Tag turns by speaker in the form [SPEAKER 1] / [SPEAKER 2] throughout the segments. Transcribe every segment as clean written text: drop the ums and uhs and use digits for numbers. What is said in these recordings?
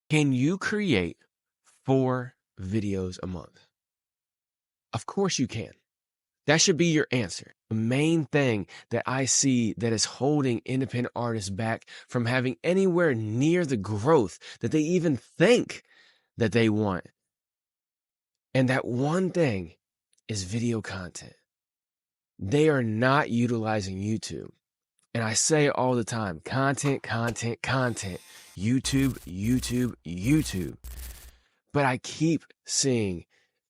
[SPEAKER 1] Can you create 4 videos a month? Of course you can. That should be your answer. The main thing that I see that is holding independent artists back from having anywhere near the growth that they even think that they want. And that one thing is video content. They are not utilizing YouTube. And I say it all the time, content, content, content, YouTube, YouTube, YouTube. But I keep seeing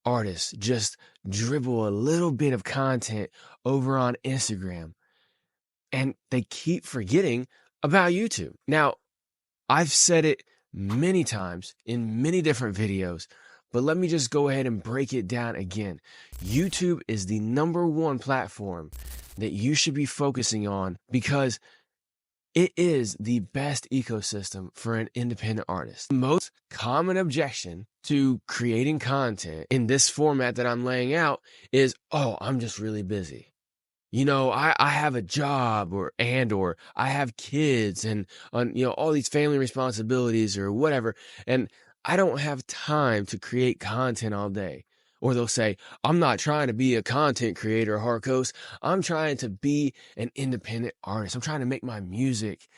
[SPEAKER 1] artists just dribble a little bit of content over on Instagram, and they keep forgetting about YouTube. Now, I've said it many times in many different videos, but let me just go ahead and break it down again. YouTube is the #1 platform that you should be focusing on because it is the best ecosystem for an independent artist. The most common objection to creating content in this format that I'm laying out is, oh, I'm just really busy. You know, I have a job or I have kids and all these family responsibilities or whatever, and I don't have time to create content all day. Or they'll say, I'm not trying to be a content creator, Harkos. I'm trying to be an independent artist. I'm trying to make my music.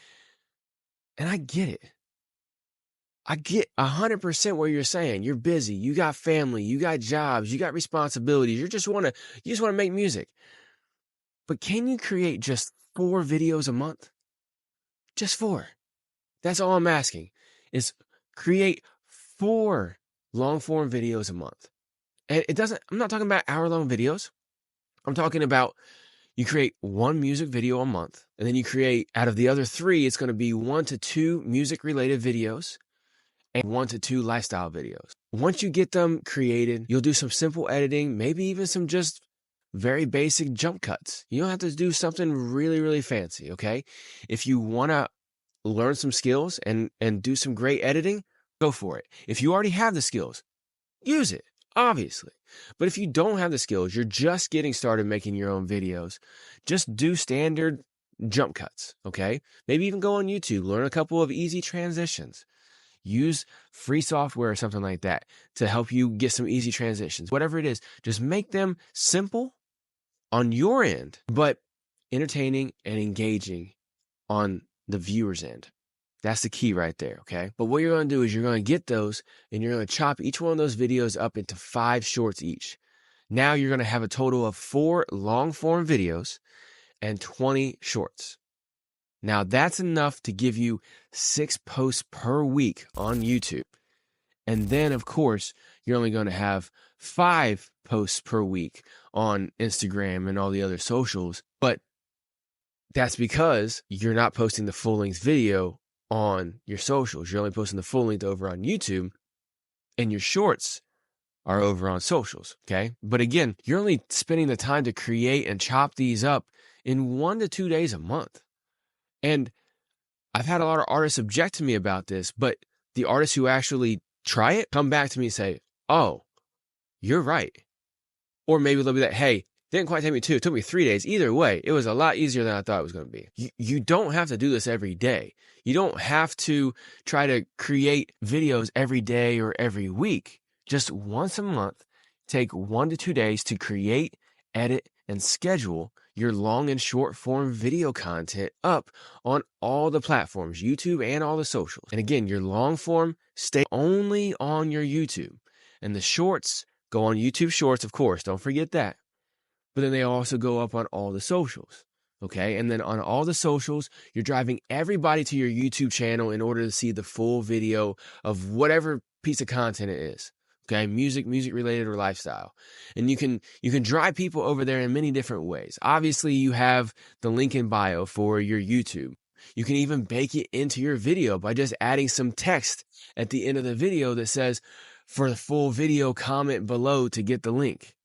[SPEAKER 1] And I get it. I get 100% what you're saying. You're busy. You got family. You got jobs. You got responsibilities. You just want to make music. But can you create just 4 videos a month? Just 4. That's all I'm asking is create 4 long form videos a month. And I'm not talking about hour-long videos. I'm talking about you create 1 music video a month, and then you create, out of the other 3, it's going to be 1 to 2 music-related videos and 1 to 2 lifestyle videos. Once you get them created, you'll do some simple editing, maybe even some just very basic jump cuts. You don't have to do something really, really fancy, okay? If you want to learn some skills and do some great editing, go for it. If you already have the skills, use it. Obviously. But if you don't have the skills, you're just getting started making your own videos, just do standard jump cuts, okay? Maybe even go on YouTube, learn a couple of easy transitions. Use free software or something like that to help you get some easy transitions. Whatever it is, just make them simple on your end, but entertaining and engaging on the viewer's end. That's the key right there, okay? But what you're going to do is you're going to get those and you're going to chop each one of those videos up into 5 shorts each. Now you're going to have a total of 4 long form videos and 20 shorts. Now that's enough to give you 6 posts per week on YouTube. And then, of course, you're only going to have 5 posts per week on Instagram and all the other socials. But that's because you're not posting the full-length video on your socials. You're only posting the full length over on YouTube, and your shorts are over on socials, okay? But again, you're only spending the time to create and chop these up in 1 to 2 days a month. And I've had a lot of artists object to me about this, but the artists who actually try it come back to me and say, oh, you're right. Or maybe they'll be like, hey, didn't quite take me 2, it took me 3 days. Either way, it was a lot easier than I thought it was going to be. You don't have to do this every day. You don't have to try to create videos every day or every week. Just once a month, take 1 to 2 days to create, edit, and schedule your long and short form video content up on all the platforms, YouTube and all the socials. And again, your long form stay only on your YouTube. And the shorts go on YouTube Shorts, of course. Don't forget that. But then they also go up on all the socials, okay? And then on all the socials, you're driving everybody to your YouTube channel in order to see the full video of whatever piece of content it is, okay? Music related or lifestyle. And you can drive people over there in many different ways. Obviously, you have the link in bio for your YouTube. You can even bake it into your video by just adding some text at the end of the video that says, for the full video, comment below to get the link,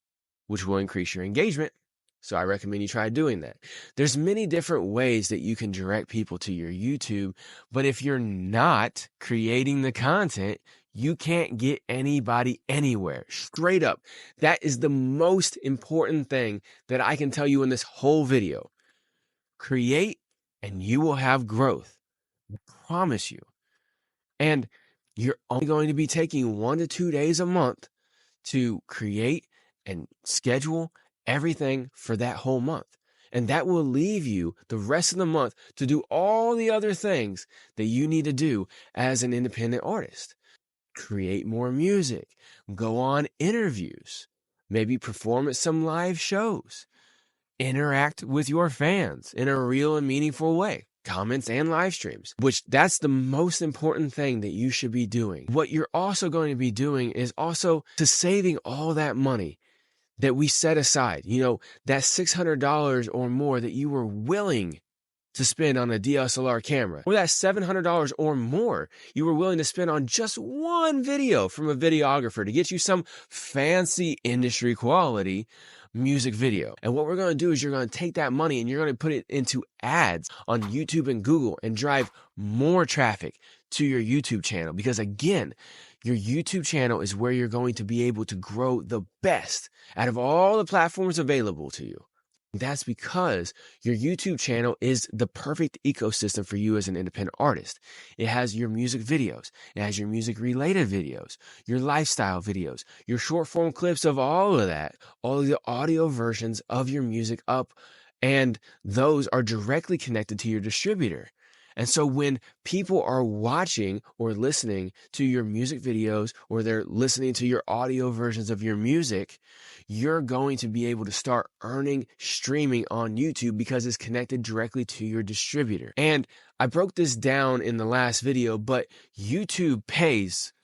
[SPEAKER 1] which will increase your engagement. So I recommend you try doing that. There's many different ways that you can direct people to your YouTube, but if you're not creating the content, you can't get anybody anywhere. Straight up. That is the most important thing that I can tell you in this whole video. Create and you will have growth. I promise you. And You're only going to be taking 1 to 2 days a month to create and schedule everything for that whole month. And that will leave you the rest of the month to do all the other things that you need to do as an independent artist. Create more music, go on interviews, maybe perform at some live shows, interact with your fans in a real and meaningful way. Comments and live streams, which that's the most important thing that you should be doing. What you're also going to be doing is also to saving all that money that we set aside, that $600 or more that you were willing to spend on a DSLR camera, or that $700 or more you were willing to spend on just one video from a videographer to get you some fancy industry quality music video. And what we're going to do is you're going to take that money and you're going to put it into ads on YouTube and Google and drive more traffic to your YouTube channel. Because again, your YouTube channel is where you're going to be able to grow the best out of all the platforms available to you. That's because your YouTube channel is the perfect ecosystem for you as an independent artist. It has your music videos. It has your music related videos, your lifestyle videos, your short form clips of all of that, all of the audio versions of your music up, and those are directly connected to your distributor. And so when people are watching or listening to your music videos, or they're listening to your audio versions of your music, you're going to be able to start earning streaming on YouTube because it's connected directly to your distributor. And I broke this down in the last video, but YouTube pays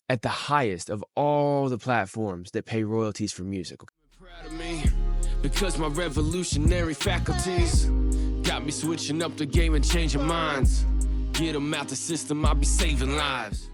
[SPEAKER 1] at the highest of all the platforms that pay royalties for music. Proud of me because my revolutionary faculties got me switching up the game and changing minds. Get them out the system, I'll be saving lives.